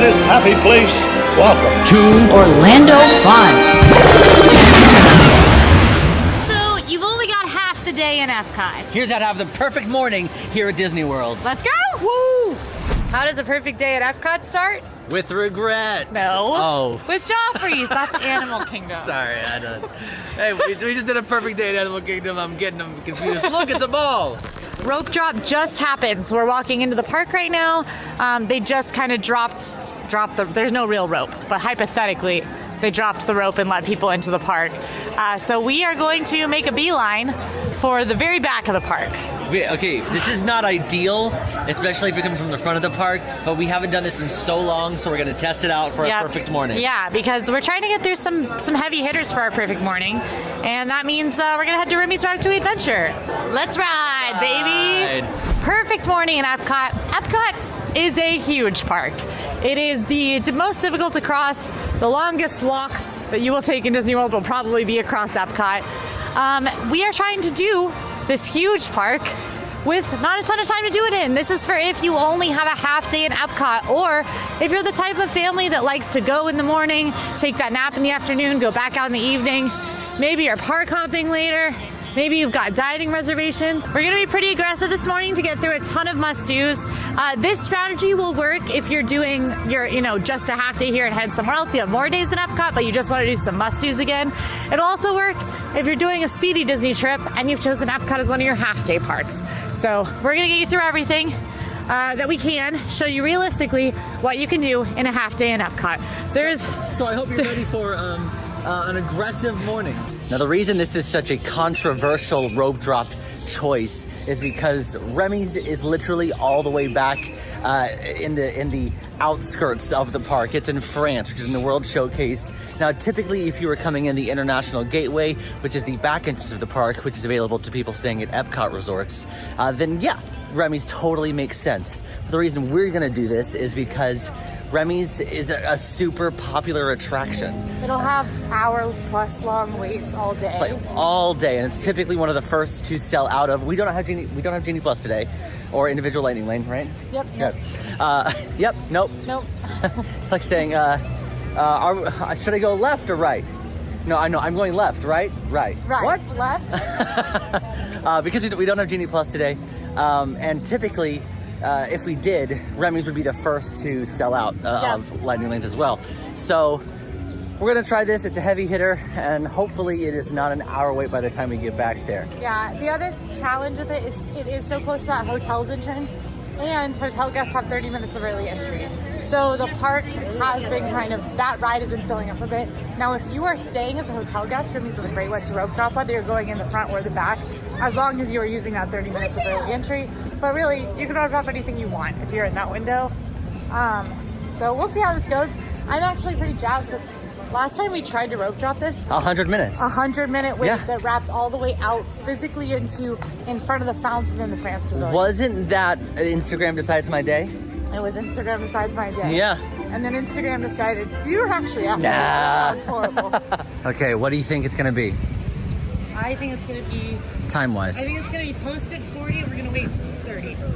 this happy place, welcome to Orlando Fun. So, you've only got half the day in Epcot. Here's how to have the perfect morning here at Disney World. Let's go! Woo! How does a perfect day at Epcot start? With regret. No. Oh. With Joffrey's. That's Animal Kingdom. Sorry, I don't. Hey, we just did a perfect day at Animal Kingdom. I'm getting them confused. Look, it's a ball. Rope drop just happened. So we're walking into the park right now. They just kind of dropped there's no real rope, but hypothetically, they dropped the rope and let people into the park. So we are going to make a beeline for the very back of the park. Okay, this is not ideal, especially if you're coming from the front of the park, but we haven't done this in so long, so we're going to test it out for a perfect morning. Yeah, because we're trying to get through some heavy hitters for our perfect morning, and that means we're going to head to Remy's Ratatouille Adventure. Let's ride, baby! Perfect morning in Epcot. Epcot is a huge park. It is the most difficult to cross. The longest walks that you will take in Disney World will probably be across Epcot. We are trying to do this huge park with not a ton of time to do it in. This is for if you only have a half day in Epcot, or if you're the type of family that likes to go in the morning, take that nap in the afternoon, go back out in the evening. Maybe you're park hopping later. Maybe you've got dining reservations. We're gonna be pretty aggressive this morning to get through a ton of must-dos. This strategy will work if you're doing your, just a half day here and head somewhere else. You have more days in Epcot, but you just wanna do some must-dos again. It'll also work if you're doing a speedy Disney trip and you've chosen Epcot as one of your half-day parks. So we're gonna get you through everything that we can, show you realistically what you can do in a half day in Epcot. So I hope you're ready for an aggressive morning. Now the reason this is such a controversial rope drop choice is because Remy's is literally all the way back in the outskirts of the park. It's in France, which is in the World Showcase. Now typically if you were coming in the International Gateway, which is the back entrance of the park, which is available to people staying at Epcot resorts, then yeah, Remy's totally makes sense. But the reason we're gonna do this is because Remy's is a super popular attraction. It'll have hour-plus long waits all day. Like all day, and it's typically one of the first to sell out of. We don't have Genie Plus today, or individual lightning lane, right? Yep. Yep. Nope. Nope. It's like saying, should I go left or right? No, I know. I'm going left, right? Right. What? Left? Because we don't have Genie Plus today, and typically. If we did, Remy's would be the first to sell out of lightning lanes as well. So we're gonna try this. It's a heavy hitter, and hopefully it is not an hour wait by the time we get back there. Yeah, the other challenge with it is it is so close to that hotel's entrance, and hotel guests have 30 minutes of early entry. So the park has been that ride has been filling up a bit. Now, if you are staying as a hotel guest, Remy's is a great one to rope drop, whether you're going in the front or the back, as long as you are using that 30 minutes of early entry. But really, you can rope drop anything you want if you're in that window. So we'll see how this goes. I'm actually pretty jazzed because last time we tried to rope drop this, 100 minutes. 100-minute wait that wrapped all the way out physically in front of the fountain in the France Pavilion. Wasn't that Instagram Decides My Day? It was Instagram Decides My Day. Yeah. And then Instagram decided, you were actually after Nah. That sounds horrible. Okay, what do you think it's gonna be? I think it's gonna be... Time-wise. I think it's gonna be posted 40, and we're gonna wait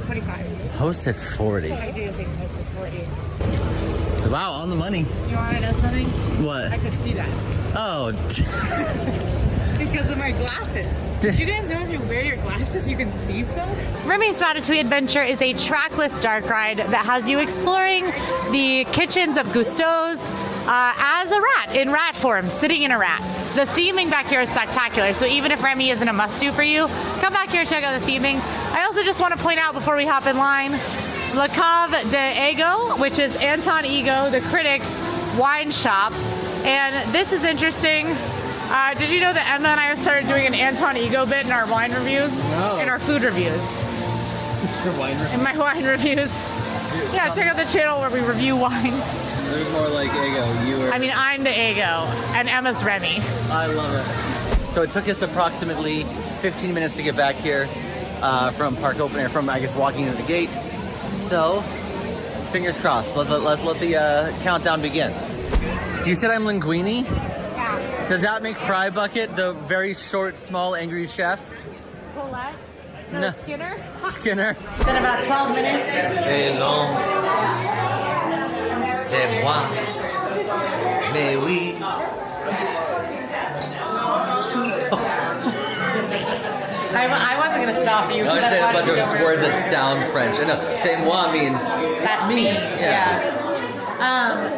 25. Posted 40. I do think posted 40. Wow, on the money. You wanna know something? What? I could see that. Oh. It's because of my glasses. Did you guys know if you wear your glasses, you can see stuff? Remy's Ratatouille Adventure is a trackless dark ride that has you exploring the kitchens of Gusteau's as a rat, in rat form, sitting in a rat. The theming back here is spectacular, so even if Remy isn't a must-do for you, come back here and check out the theming. I also just want to point out before we hop in line, La Cave de Ego, which is Anton Ego, the critic's wine shop. And this is interesting. Did you know that Emma and I started doing an Anton Ego bit in our wine reviews? No. In our food reviews. Your wine reviews? In my wine reviews. Yeah, check out the channel where we review wines. There's more like Ego. I'm the Ego, and Emma's Remy. I love it. So it took us approximately 15 minutes to get back here from park opener, from I guess walking into the gate. So fingers crossed. Let the countdown begin. You said I'm linguini? Yeah. Does that make Fry Bucket the very short, small, angry chef? Colette? No. Skinner? Skinner. It's been about 12 minutes. Hey, long. C'est moi. Mais oui. I wasn't gonna stop you. I say a bunch of words that sound French. I know. C'est moi means that's me. Yeah.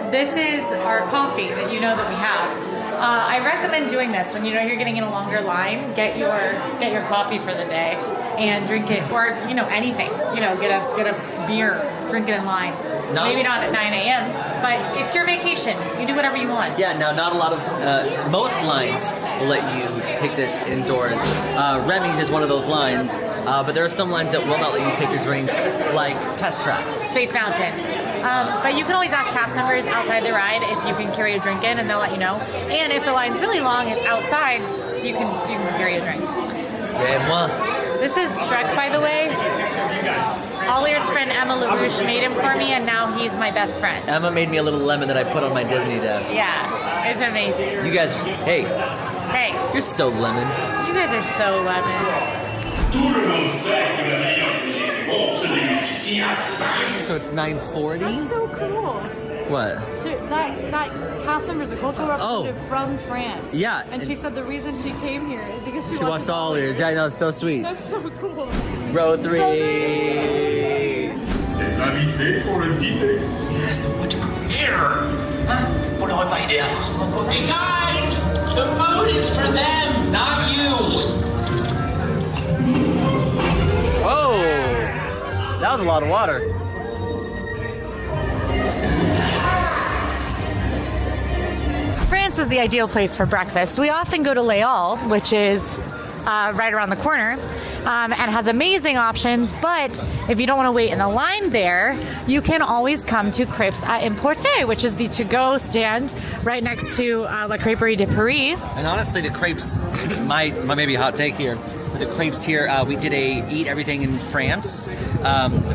This is our coffee that you know that we have. I recommend doing this when you know you're getting in a longer line. Get your coffee for the day and drink it, or anything. Get a beer, drink it in line. Maybe not at 9 a.m., but it's your vacation. You do whatever you want. Yeah, now not a lot of, most lines will let you take this indoors. Remy's is one of those lines, but there are some lines that will not let you take your drinks, like Test Track. Space Mountain. But you can always ask cast members outside the ride if you can carry a drink in, and they'll let you know. And if the line's really long, it's outside, you can carry a drink. C'est moi. This is Shrek, by the way. Ollier's friend Emma LaRouche made him for me, and now he's my best friend. Emma made me a little lemon that I put on my Disney desk. Yeah, it's amazing. You guys, hey, you're so lemon. You guys are so lemon. So it's 9:40? That's so cool. What? That cast member is a cultural representative from France. Yeah. And she said the reason she came here is because she watched all ears. Yeah, I know, it's so sweet. That's so cool. Row 3. Les invités pour le dîner. Yes, but what to prepare? Huh? Pour le repas idéal. Hey guys, the food is for them, not you. Whoa, that was a lot of water. France is the ideal place for breakfast. We often go to Les Halles, which is right around the corner, and has amazing options. But if you don't want to wait in the line there, you can always come to Crepes à Emporter, which is the to-go stand right next to La Crêperie de Paris. And honestly, the crepes, my maybe a hot take here, but the crepes here, we did a Eat Everything in France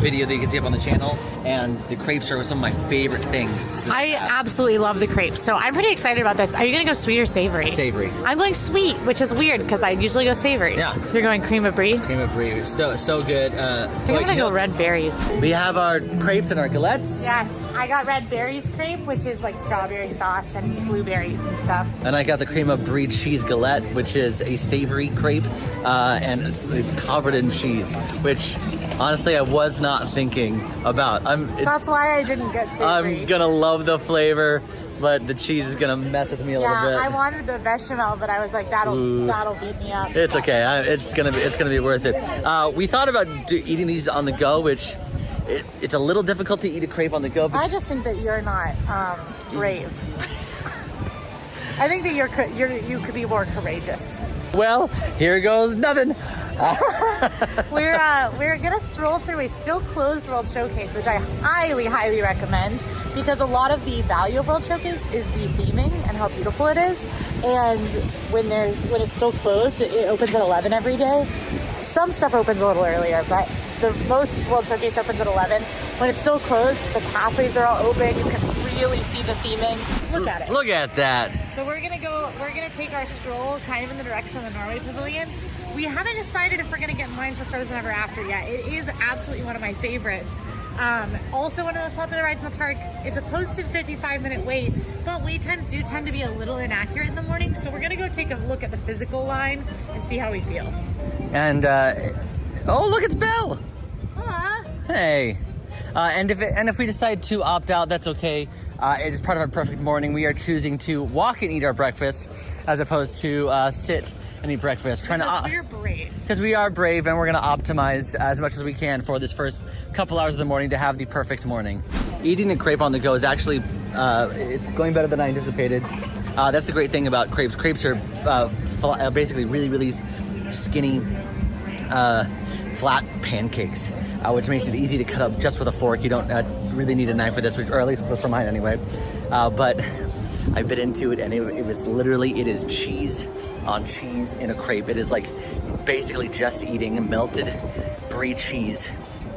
video that you can see up on the channel, and the crepes are some of my favorite things. I absolutely love the crepes, so I'm pretty excited about this. Are you going to go sweet or savory? Savory. I'm going sweet, which is weird because I usually go savory. Yeah. You're going cream of brie? Cream of brie, so good. I think I'm going to go red berries. We have our crepes and our galettes. Yes, I got red berries crepe, which is like strawberry sauce and blueberries and stuff. And I got the cream of brie cheese galette, which is a savory crepe, and it's covered in cheese, which honestly I was not thinking about. That's why I didn't get savory. I'm gonna love the flavor, but the cheese is gonna mess with me a little bit. I wanted the bechamel, but I was like, that'll beat me up. It's okay. It's gonna be worth it. We thought about eating these on the go, which it's a little difficult to eat a crepe on the go. I just think that you're not brave. I think that you could be more courageous. Well, here goes nothing. We're gonna stroll through a still closed World Showcase, which I highly recommend, because a lot of the value of World Showcase is the theming and how beautiful it is. And when it's still closed, it opens at 11 every day. Some stuff opens a little earlier, but the most World Showcase opens at 11. When it's still closed, the pathways are all open. You can really see the theming. Look at it. Look at that. So we're gonna take our stroll kind of in the direction of the Norway Pavilion. We haven't decided if we're gonna get in line for Frozen Ever After yet. It is absolutely one of my favorites. Also one of those popular rides in the park. It's a posted 55-minute wait, but wait times do tend to be a little inaccurate in the morning. So we're gonna go take a look at the physical line and see how we feel. And oh look, it's Belle. Aww. Hey. And if we decide to opt out, that's okay. It is part of our perfect morning. We are choosing to walk and eat our breakfast as opposed to sit and eat breakfast. We're brave. Because we are brave, and we're going to optimize as much as we can for this first couple hours of the morning to have the perfect morning. Eating a crepe on the go is actually it's going better than I anticipated. That's the great thing about crepes. Crepes are basically really skinny, flat pancakes, which makes it easy to cut up just with a fork. You don't really need a knife for this, or at least for mine anyway. But I bit into it, and it is cheese on cheese in a crepe. It is like basically just eating melted brie cheese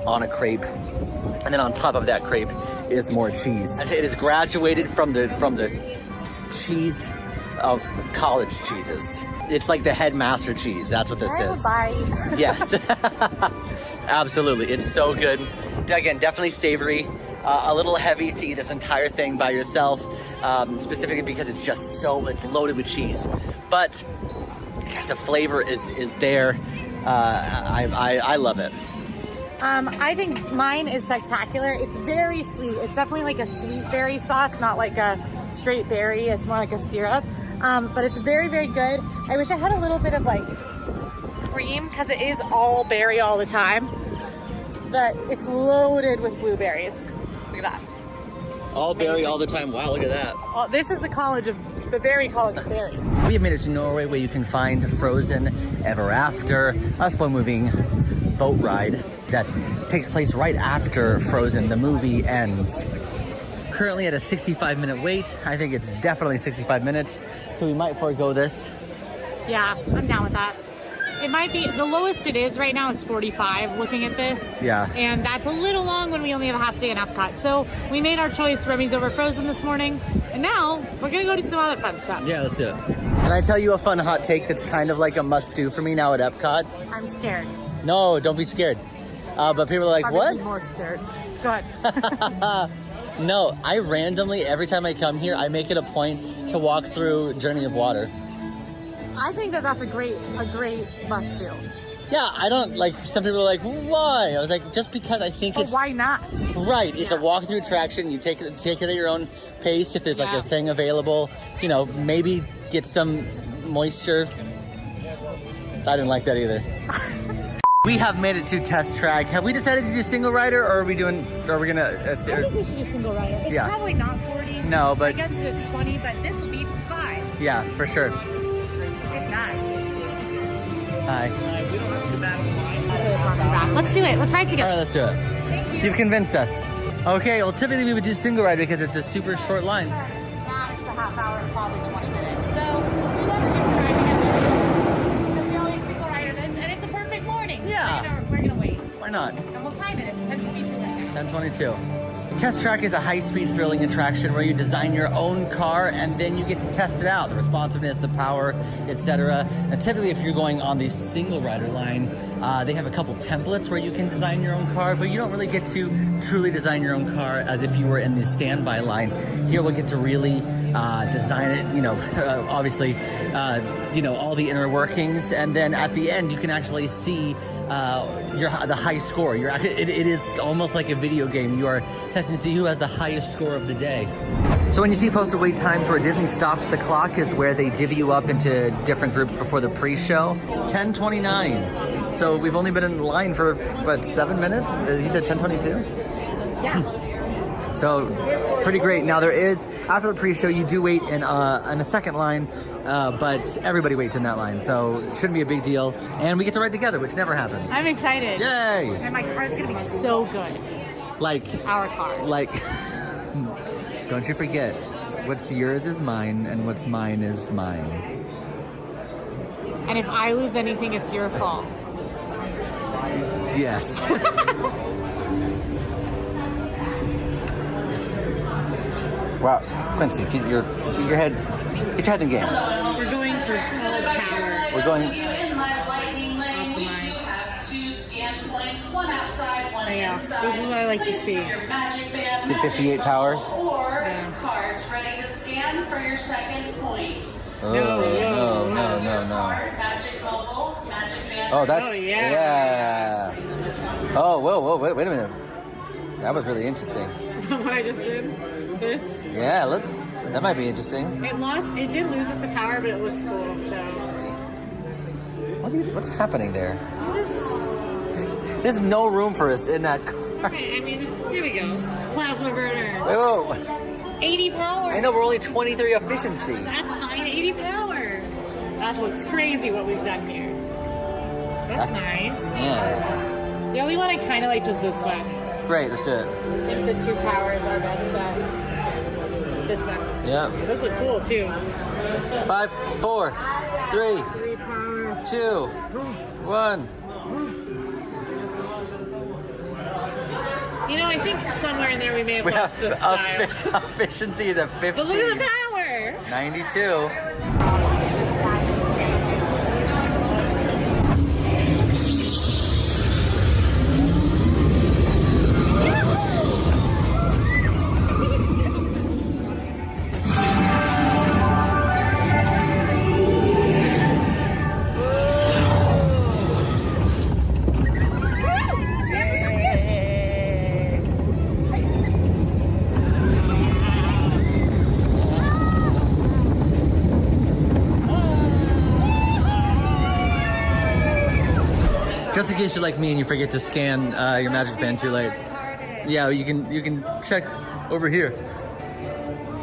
on a crepe, and then on top of that crepe is more cheese. It is graduated from the cheese of college cheeses. It's like the headmaster cheese. That's what this is. Bye. Yes. Absolutely. It's so good. Again, definitely savory. a little heavy to eat this entire thing by yourself, specifically because it's loaded with cheese. But gosh, the flavor is there. I love it. I think mine is spectacular. It's very sweet. It's definitely like a sweet berry sauce, not like a straight berry. It's more like a syrup. But it's very, very good. I wish I had a little bit of like cream because it is all berry all the time. But it's loaded with blueberries. Look at that. All berry all the time. Wow, look at that. Well, this is the berry college of berries. We have made it to Norway, where you can find Frozen Ever After, a slow-moving boat ride that takes place right after Frozen, the movie, ends. Currently at a 65-minute wait. I think it's definitely 65 minutes, so we might forego this. Yeah, I'm down with that. It might be, the lowest it is right now is 45 looking at this. Yeah. And that's a little long when we only have a half day in Epcot. So we made our choice, Remy's over Frozen this morning. And now we're gonna go do some other fun stuff. Yeah, let's do it. Can I tell you a fun hot take that's kind of like a must-do for me now at Epcot? I'm scared. No, don't be scared. But people are like, Probably what? More scared. Go ahead. No, I randomly, every time I come here, I make it a point to walk through Journey of Water. I think that's a great must do. Yeah, I don't, like, some people are like, why? I was like, just because I think it's... why not? Right, it's Yeah. a walk-through attraction. You take it at your own pace. If there's like Yeah. a thing available, you know, maybe get some moisture. I didn't like that either. We have made it to Test Track. Have we decided to do single rider, or are we gonna? I think we should do single rider. It's Yeah. probably not 40. No, but- I guess it's 20, but this will be 5. Yeah, for sure. If not. Hi. So it's not too bad. Let's do it. Let's ride All together. right, let's do it. Thank you. You've convinced us. Okay, well, typically we would do single rider because it's a super short line. Max a half hour and probably 20 minutes. So we never get to ride together because we always single rider this, and it's a perfect morning. Yeah. We're gonna wait. Why not? And we'll time it. It's 10:22 right now. 10:22. Test Track is a high-speed thrilling attraction where you design your own car and then you get to test it out, the responsiveness, the power, etc. And typically if you're going on the single rider line, they have a couple templates where you can design your own car, but you don't really get to truly design your own car as if you were in the standby line. Here we'll get to really design it, you know, obviously, you know, all the inner workings, and then at the end you can actually see the high score. It is almost like a video game. You are testing to see who has the highest score of the day. So when you see posted wait times where Disney stops the clock is where they divvy you up into different groups before the pre-show. 10:29. So we've only been in line for, what, 7 minutes? You said 10:22? Yeah. So pretty great. Now there is, after the pre-show, you do wait in a second line, but everybody waits in that line, so it shouldn't be a big deal. And we get to ride together, which never happens. I'm excited. Yay! And my car's gonna be so good. Like, Our car. don't you forget, what's yours is mine, and what's mine is mine. And if I lose anything, it's your fault. Yes. Wow, Quincy, get your head in the game. We're going for full power. We're going. In my lightning lane, we do have 2 scan points, one outside, one Yeah, inside. this is what I like to see. Your magic band. Did 58 power? Or cards ready to scan for your second point. Oh, no. Card, magic bubble, magic band. Oh, that's Oh, yeah. Oh, whoa, wait a minute. That was really interesting. What I just did? This? Yeah, look, that might be interesting. It did lose us some power, but it looks cool, so. What's happening there? There's no room for us in that car. Okay, I mean, here we go. Plasma burner. Whoa. 80 power. I know we're only 23 efficiency. That's fine, 80 power. That looks crazy what we've done here. That's nice. Yeah. The only one I kind of liked was this one. Great, let's do it. If the 2 powers are best bet. This one. Yeah. Those look cool too. 5, 4, 3, 3 power. 2, 1. You know, I think somewhere in there we may have We lost have the style. efficiency is at 15. But look at the power. 92. just in case you're like me and you forget to scan your Magic Band too late. Yeah, you can check over here.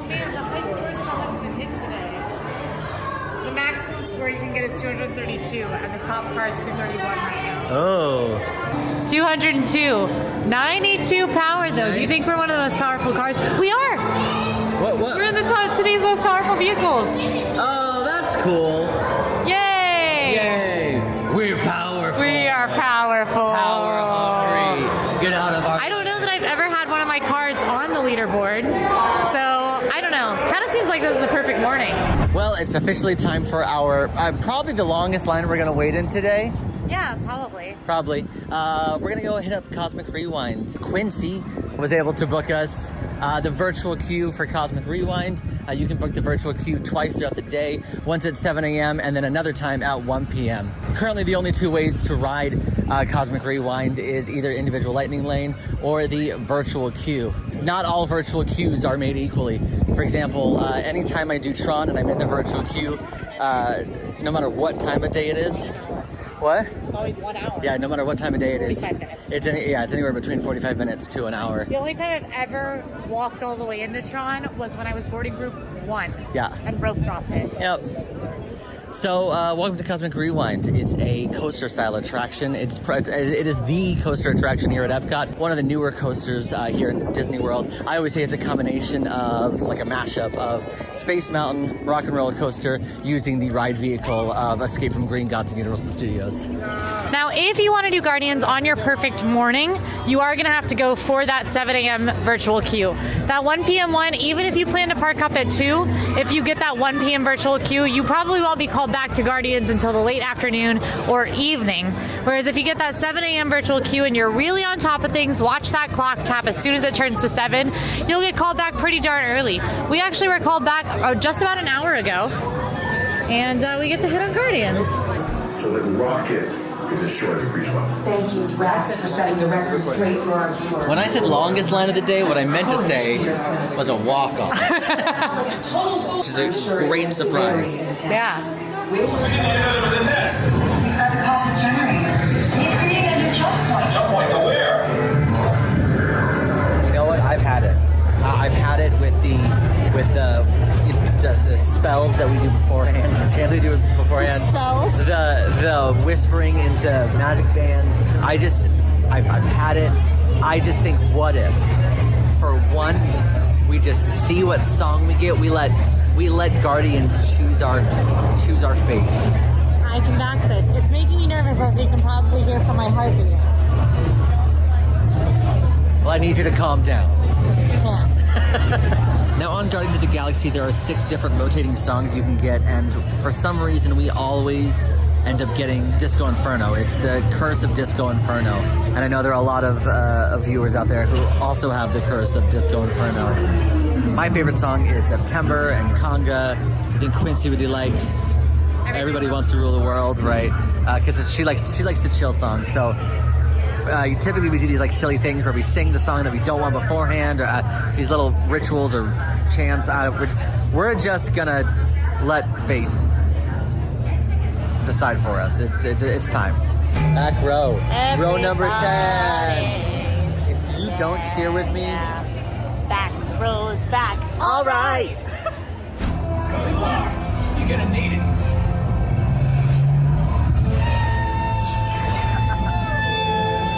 Man, the high score still hasn't been hit today. The maximum score you can get is 232, and the top car is 231 right now. Oh. 202. 92 power, though. Do you think we're one of the most powerful cars? We are! What? We're in the top today's most powerful vehicles. Oh, that's cool. Yay! Yay! We're powerful. We are powerful. Power hungry. Get out of our... I don't know that I've ever had one of my cars on the leaderboard, so I don't know. Kind of seems like this is a perfect morning. Well, it's officially time for our probably the longest line we're gonna wait in today. Yeah, probably. Probably. We're gonna go hit up Cosmic Rewind. Quincy was able to book us the virtual queue for Cosmic Rewind. You can book the virtual queue twice throughout the day, once at 7 a.m. and then another time at 1 p.m. Currently, the only two ways to ride Cosmic Rewind is either individual lightning lane or the virtual queue. Not all virtual queues are made equally. For example, anytime I do Tron and I'm in the virtual queue, no matter what time of day it is, what? It's always 1 hour. Yeah, no matter what time of day it is. 45 minutes. It's anywhere between 45 minutes to an hour. The only time I've ever walked all the way into Tron was when I was boarding group 1. Yeah. And rope dropped it. Yep. So, welcome to Cosmic Rewind. It's a coaster-style attraction. It is the coaster attraction here at Epcot. One of the newer coasters here in Disney World. I always say it's a combination of, like a mashup of Space Mountain, Rock and Roller Coaster, using the ride vehicle of Escape from Green Gods and Universal Studios. Now, if you want to do Guardians on your perfect morning, you are going to have to go for that 7 a.m. virtual queue. That 1 p.m. one, even if you plan to park up at 2, if you get that 1 p.m. virtual queue, you probably won't be called back to Guardians until the late afternoon or evening. Whereas if you get that 7 a.m. virtual queue and you're really on top of things, watch that clock tap as soon as it turns to 7, you'll get called back pretty darn early. We actually were called back just about an hour ago, and we get to hit on Guardians. So that rocket is a short reach one. Thank you, Drax, for setting the record straight for our viewers. When I said longest line of the day, what I meant to say was a walk-off. Which is a great surprise. Yeah. We didn't know there was a test. He's got the cosmic generator. He's creating a new jump point. Jump point to where? You know what? I've had it. I've had it with the spells that we do beforehand. The chants we do beforehand. Spells. The whispering into magic bands. I've had it. I just think, what if, for once, we just see what song we get. We let Guardians choose our fate. I can back this. It's making me nervous, as you can probably hear from my heartbeat. Well, I need you to calm down. Yeah. Now on Guardians of the Galaxy, there are 6 different rotating songs you can get, and for some reason we always end up getting Disco Inferno. It's the Curse of Disco Inferno, and I know there are a lot of viewers out there who also have the Curse of Disco Inferno. My favorite song is September and Conga. I think Quincy really likes Everybody Wants to Rule the World, right? Because she likes the chill song. So typically we do these like silly things where we sing the song that we don't want beforehand, or these little rituals or chants. We're just gonna let fate decide for us. It's time. Back row. Row number 10. If you don't cheer with me, Back rows back. all right. You're gonna need it.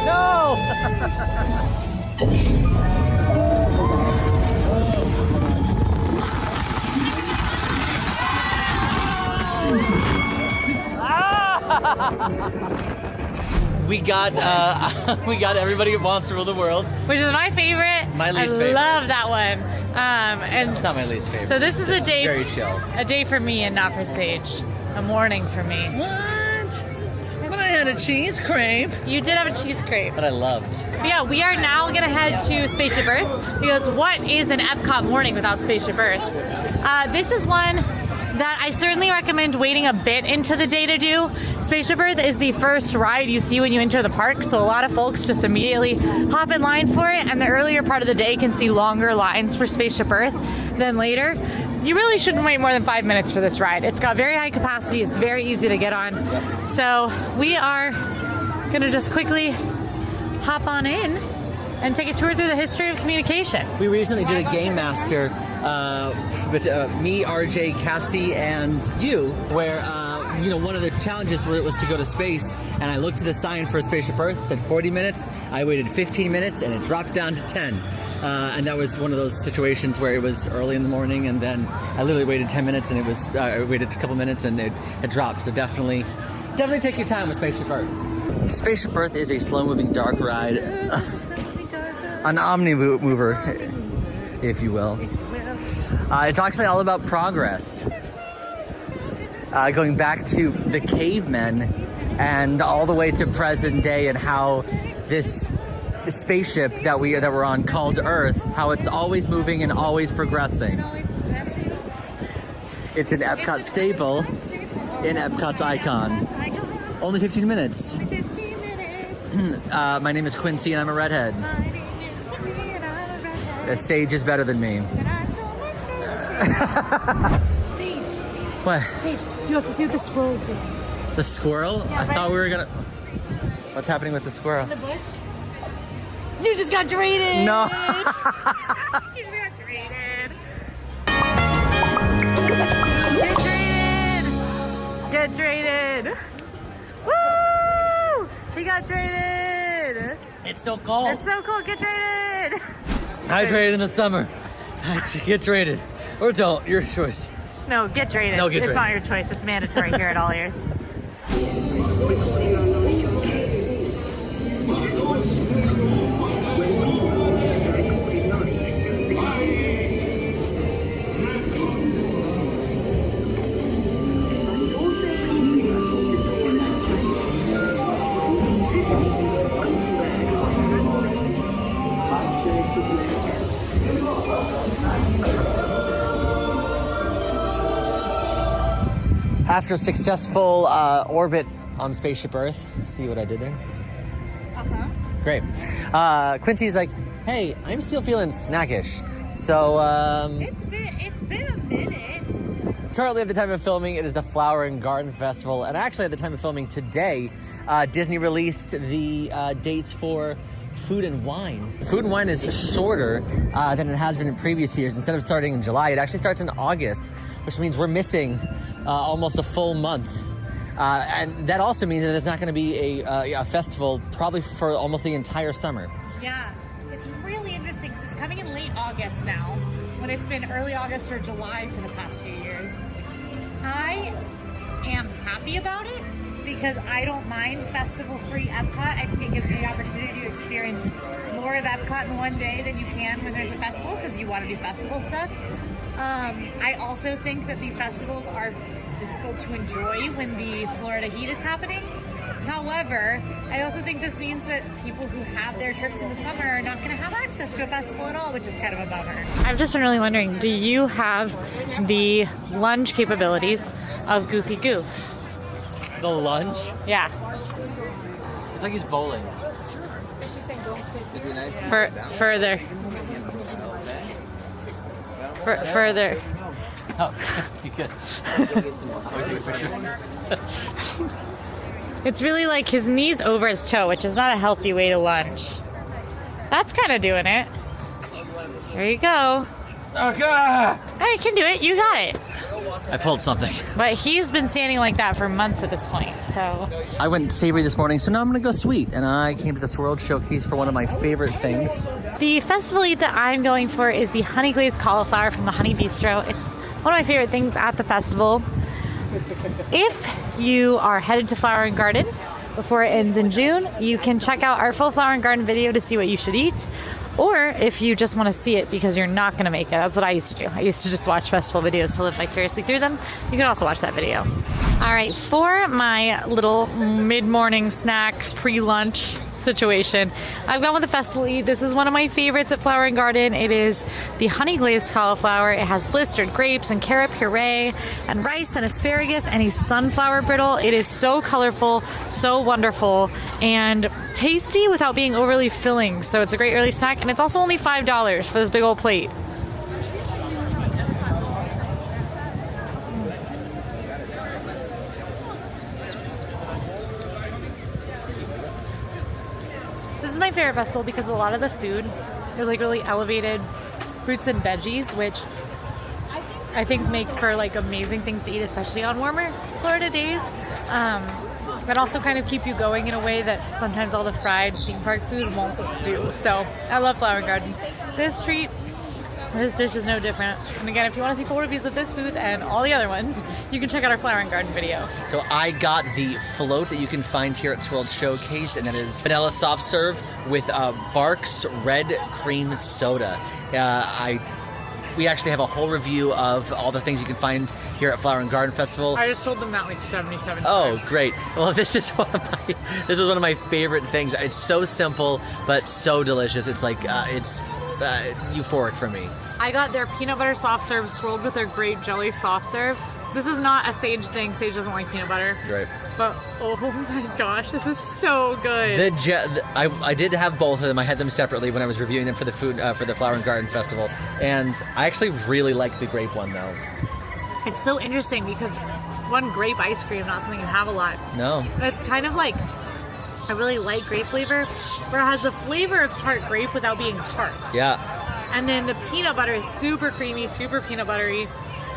No! We got Everybody Wants to Rule the World. Which is my favorite. My least I favorite. love that one. And It's not my least favorite. So this is a day, Very chill. a day for me and not for Sage. A morning for me. What? But I had a cheese crepe. You did have a cheese crepe. That I loved. But yeah, we are now gonna head to Spaceship Earth, because what is an Epcot morning without Spaceship Earth? This is one that I certainly recommend waiting a bit into the day to do. Spaceship Earth is the first ride you see when you enter the park, so a lot of folks just immediately hop in line for it, and the earlier part of the day can see longer lines for Spaceship Earth than later. You really shouldn't wait more than 5 minutes for this ride. It's got very high capacity, it's very easy to get on. So we are gonna just quickly hop on in and take a tour through the history of communication. We recently did a game master with me, RJ, Cassie, and you, where one of the challenges was to go to space, and I looked at the sign for Spaceship Earth, it said 40 minutes. I waited 15 minutes, and it dropped down to 10. And that was one of those situations where it was early in the morning, and then I literally waited 10 minutes, and I waited a couple minutes, and it dropped. So definitely take your time with Spaceship Earth. Spaceship Earth is a slow-moving dark ride, an omni-mover, if you will. It's actually all about progress. Going back to the cavemen and all the way to present day, and how this spaceship that we're on called Earth, how it's always moving and always progressing. It's an Epcot staple in Epcot's icon. Only 15 minutes. My name is Quincy and I'm a redhead. A sage is better than me. Sage. What? Sage, you have to see what the squirrel did. The squirrel? I thought we were gonna... What's happening with the squirrel? The bush. You just got drained. No. You got drained. Get drained. Woo! He got drained. It's so cold. It's so cool. Get drained. Hydrate in the summer. Get drained. Or don't. Your choice. No, get drained. No, get It's drained. not your choice. It's mandatory here at All Ears. After a successful orbit on Spaceship Earth, see what I did there? Great. Quincy's like, hey, I'm still feeling snackish. So, It's been a minute. currently at the time of filming, it is the Flower and Garden Festival. And actually at the time of filming today, Disney released the dates for Food and Wine. Food and Wine is shorter than it has been in previous years. Instead of starting in July, it actually starts in August, which means we're missing almost a full month. And that also means that there's not going to be a festival probably for almost the entire summer. Yeah, it's really interesting because it's coming in late August now, when it's been early August or July for the past few years. I am happy about it because I don't mind festival-free Epcot. I think it gives me the opportunity to experience more of Epcot in one day than you can when there's a festival because you want to do festival stuff. I also think that the festivals are difficult to enjoy when the Florida heat is happening. However, I also think this means that people who have their trips in the summer are not going to have access to a festival at all, which is kind of a bummer. I've just been really wondering, do you have the lunge capabilities of Goofy Goof? The lunch? Yeah. It's like he's bowling. Further. Further. Oh, you could. I'll take a picture. It's really like his knees over his toe, which is not a healthy way to lunge. That's kind of doing it. There you go. Okay. Hey, you can do it. You got it. I pulled something. But he's been standing like that for months at this point, so. I went savory this morning, so now I'm gonna go sweet. And I came to this World Showcase for one of my favorite things. The festival eat that I'm going for is the honey glazed cauliflower from the Honey Bistro. It's one of my favorite things at the festival. If you are headed to Flower and Garden before it ends in June, you can check out our full Flower and Garden video to see what you should eat. Or if you just want to see it because you're not going to make it, that's what I used to do. I used to just watch festival videos to live vicariously through them. You can also watch that video. All right, for my little mid-morning snack, pre-lunch situation, I've gone with the festival eat. This is one of my favorites at Flower and Garden. It is the honey glazed cauliflower. It has blistered grapes and carrot puree and rice and asparagus and a sunflower brittle. It is so colorful, so wonderful, and tasty without being overly filling. So it's a great early snack, and it's also only $5 for this big old plate. my favorite festival because a lot of the food is like really elevated fruits and veggies, which I think make for like amazing things to eat, especially on warmer Florida days. But also kind of keep you going in a way that sometimes all the fried theme park food won't do. So I love Flower and Garden. This dish is no different. And again, if you want to see full reviews of this booth and all the other ones, you can check out our Flower and Garden video. So I got the float that you can find here at World Showcase, and that is vanilla soft serve with Barks Red Cream Soda. We actually have a whole review of all the things you can find here at Flower and Garden Festival. I just told them that like 77 times. Oh, great. Well, this was one of my favorite things. It's so simple, but so delicious. It's like, it's euphoric for me. I got their peanut butter soft serve swirled with their grape jelly soft serve. This is not a Sage thing. Sage doesn't like peanut butter. Right. But oh my gosh, this is so good. I did have both of them. I had them separately when I was reviewing them for the for the Flower and Garden Festival, and I actually really like the grape one though. It's so interesting because one, grape ice cream, not something you have a lot. No. It's kind of like a really light grape flavor, where it has the flavor of tart grape without being tart. Yeah. And then the peanut butter is super creamy, super peanut buttery.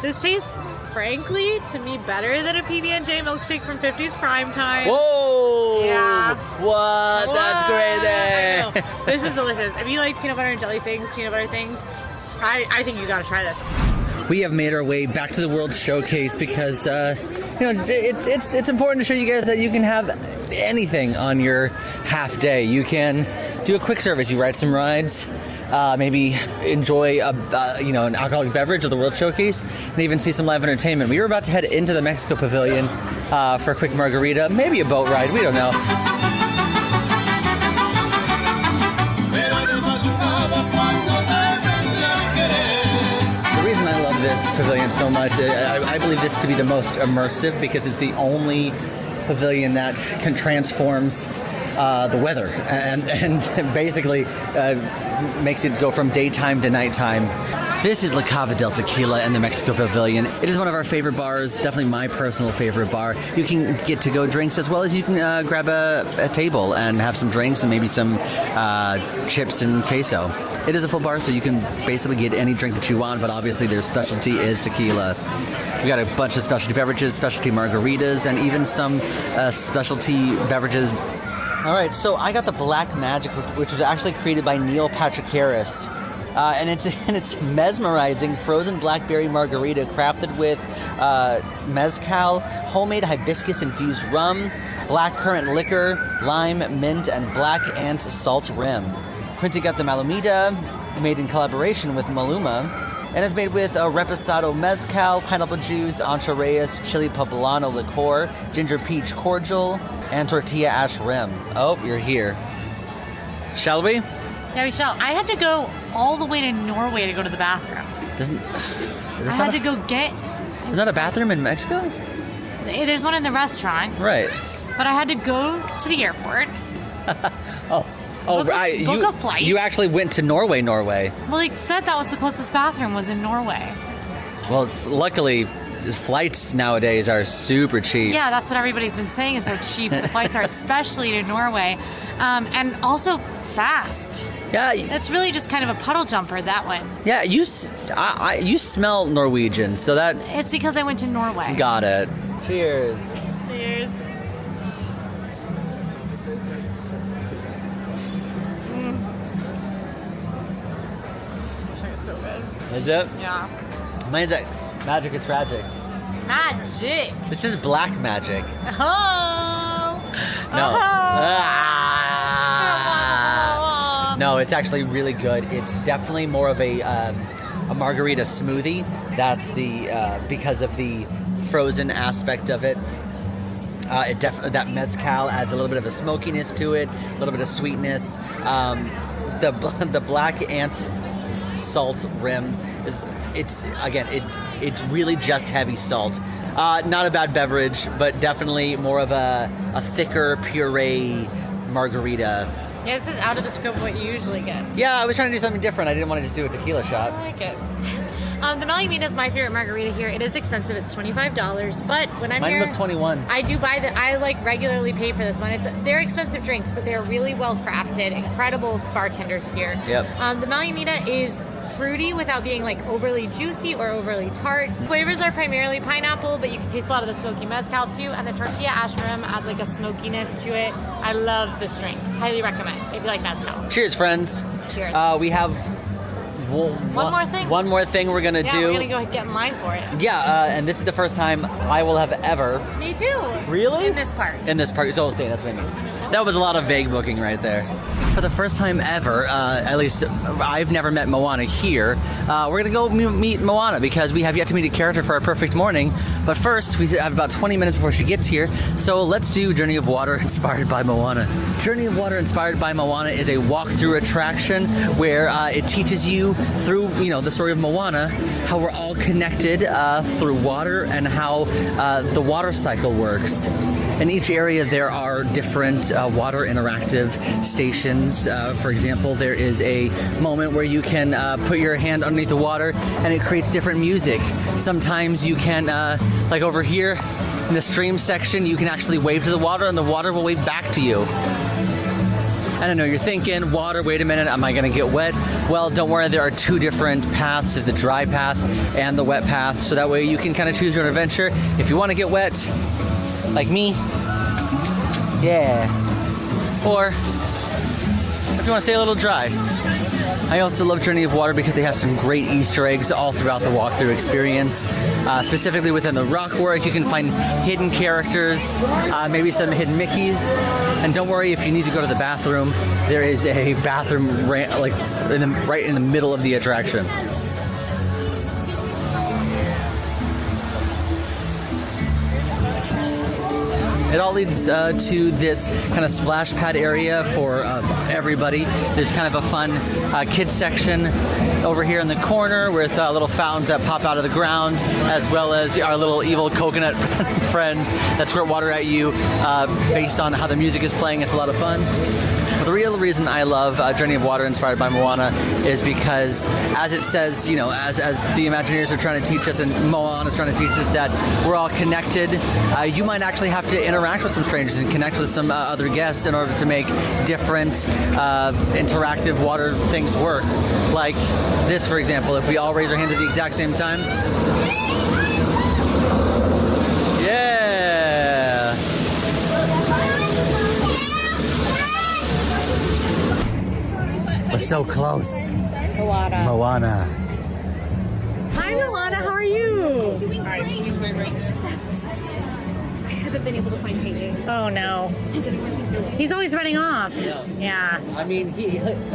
This tastes, frankly, to me better than a PB&J milkshake from 50s Prime Time. Whoa! Yeah. What? That's crazy. This is delicious. If you like peanut butter and jelly things, peanut butter things, I think you gotta try this. We have made our way back to the World Showcase because it's important to show you guys that you can have anything on your half day. You can do a quick service. You ride some rides, maybe enjoy an alcoholic beverage of the World Showcase, and even see some live entertainment. We were about to head into the Mexico Pavilion for a quick margarita, maybe a boat ride. We don't know. This pavilion so much. I believe this to be the most immersive because it's the only pavilion that can transforms the weather and basically makes it go from daytime to nighttime. This is La Cava del Tequila in the Mexico Pavilion. It is one of our favorite bars, definitely my personal favorite bar. You can get to-go drinks as well as you can grab a table and have some drinks and maybe some chips and queso. It is a full bar, so you can basically get any drink that you want, but obviously their specialty is tequila. We got a bunch of specialty beverages, specialty margaritas, and even some specialty beverages. All right, so I got the Black Magic, which was actually created by Neil Patrick Harris. And it's mesmerizing frozen blackberry margarita crafted with mezcal, homemade hibiscus-infused rum, blackcurrant liquor, lime, mint, and black ant salt rim. Quincy got the Malumita, made in collaboration with Maluma, and is made with reposado mezcal, pineapple juice, Ancho Reyes, chili poblano liqueur, ginger peach cordial, and tortilla ash rim. Oh, you're here. Shall we? Yeah, we shall. I had to go all the way to Norway to go to the bathroom. I had to go get... There's not a bathroom in Mexico? There's one in the restaurant. Right. But I had to go to the airport. Book a flight. You actually went to Norway. Well, they said that was the closest bathroom was in Norway. Well, luckily, flights nowadays are super cheap. Yeah, that's what everybody's been saying is they're cheap. The flights are especially to Norway. And also fast. Yeah. It's really just kind of a puddle jumper, that one. Yeah, you smell Norwegian, so that... It's because I went to Norway. Got it. Cheers. Cheers. So good. Is it? Yeah. Mine's like magic or tragic. Magic. This is black magic. Oh. No. Oh. No, it's actually really good. It's definitely more of a margarita smoothie. That's the because of the frozen aspect of it. That mezcal adds a little bit of a smokiness to it, a little bit of sweetness. The black ant salt rim it's really just heavy salt. Not a bad beverage, but definitely more of a thicker puree margarita. Yeah, this is out of the scope of what you usually get. Yeah, I was trying to do something different. I didn't want to just do a tequila shot. I like it. The Malamita is my favorite margarita here. It is expensive. It's $25, but when I'm here, Mine was 21. I do buy that. I like regularly pay for this one. They're expensive drinks, but they're really well crafted. Incredible bartenders here. Yep. The Malamita is fruity without being like overly juicy or overly tart. Flavors are primarily pineapple, but you can taste a lot of the smoky mezcal too, and the tortilla ashram adds like a smokiness to it. I love this drink. Highly recommend if you like mezcal. Cheers, friends. Cheers. We have one more thing. One more thing we're gonna do. We're gonna go get in line for it. Yeah, and this is the first time I will have ever. Me too. Really? In this park. In this park. So that's what I mean. That was a lot of vague booking right there. For the first time ever, at least I've never met Moana here. We're gonna go meet Moana because we have yet to meet a character for our perfect morning. But first, we have about 20 minutes before she gets here. So let's do Journey of Water inspired by Moana. Journey of Water inspired by Moana is a walk-through attraction where it teaches you through, the story of Moana, how we're all connected through water and how the water cycle works. In each area, there are different water interactive stations. For example, there is a moment where you can put your hand underneath the water and it creates different music. Sometimes you can, like over here in the stream section, you can actually wave to the water and the water will wave back to you. And I know you're thinking, water, wait a minute, am I gonna get wet? Well, don't worry, there are two different paths. There's the dry path and the wet path. So that way you can kind of choose your own adventure. If you wanna get wet, like me, yeah. Or if you want to stay a little dry. I also love Journey of Water because they have some great Easter eggs all throughout the walkthrough experience. Specifically within the rock work, you can find hidden characters, maybe some hidden Mickeys. And don't worry, if you need to go to the bathroom, there is a bathroom right in the middle of the attraction. It all leads to this kind of splash pad area for everybody. There's kind of a fun kids section over here in the corner with little fountains that pop out of the ground, as well as our little evil coconut friends that squirt water at you based on how the music is playing. It's a lot of fun. But the real reason I love Journey of Water inspired by Moana is because, as it says, as the Imagineers are trying to teach us and Moana is trying to teach us that we're all connected, you might actually have to interact with some strangers and connect with some other guests in order to make different interactive water things work. Like this, for example, if we all raise our hands at the exact same time. Yeah! We're so close. Moana. Hi, Moana. How are you? Doing great. Please wait right there. I haven't been able to find Peyton. Oh no. He's always running off. Yeah. I mean,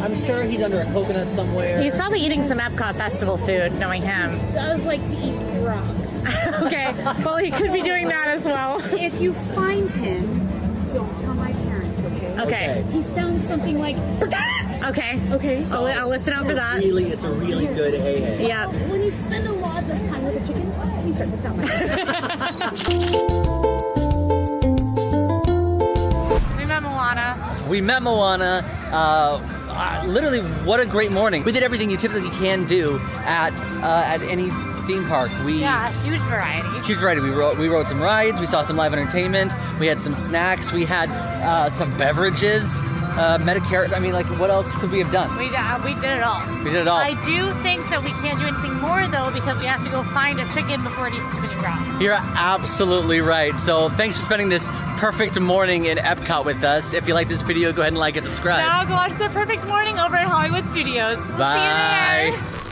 I'm sure he's under a coconut somewhere. He's probably eating some Epcot festival food, knowing him. Does like to eat rocks. Okay. Well, he could be doing that as well. If you find him, don't tell my parents, okay? Okay. He sounds something like. Okay. Okay. I'll listen out for that. It's a really good hey. Yeah. When you spend a lot of time with a chicken, you start to sound like We met Moana. We met Moana. Literally, what a great morning. We did everything you typically can do at any theme park. Yeah, huge variety. Huge variety. We rode some rides. We saw some live entertainment. We had some snacks. We had some beverages. Medicare. I mean, like, what else could we have done? We did it all. We did it all. I do think that we can't do anything more, though, because we have to go find a chicken before it eats too many rocks. You're absolutely right. So thanks for spending this perfect morning in Epcot with us. If you like this video, go ahead and like and subscribe. Now go watch The Perfect Morning over at Hollywood Studios. We'll Bye. see you there.